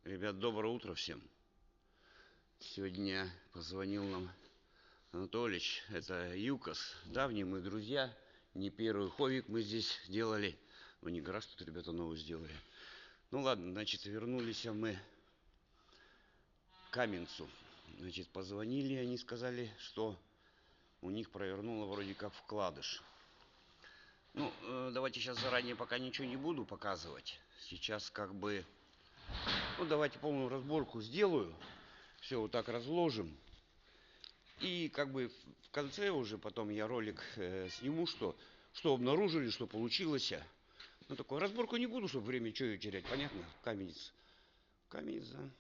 Ребят, доброе утро всем. Сегодня позвонил нам Анатолич, это ЮКОС, давние мы друзья. Не первый ховик мы здесь делали. Ну не гараж тут ребята новый сделали. Ну ладно, значит, вернулись мы к Каменцу. Значит, позвонили, они сказали, что у них провернуло вроде как вкладыш. Ну, давайте сейчас заранее пока ничего не буду показывать. Сейчас как бы... Ну, давайте полную разборку сделаю. Все вот так разложим. И как бы в конце уже потом я ролик сниму, что обнаружили, что получилось. Ну, такую разборку не буду, чтобы время что терять. Понятно? Каменец. Каменец, да.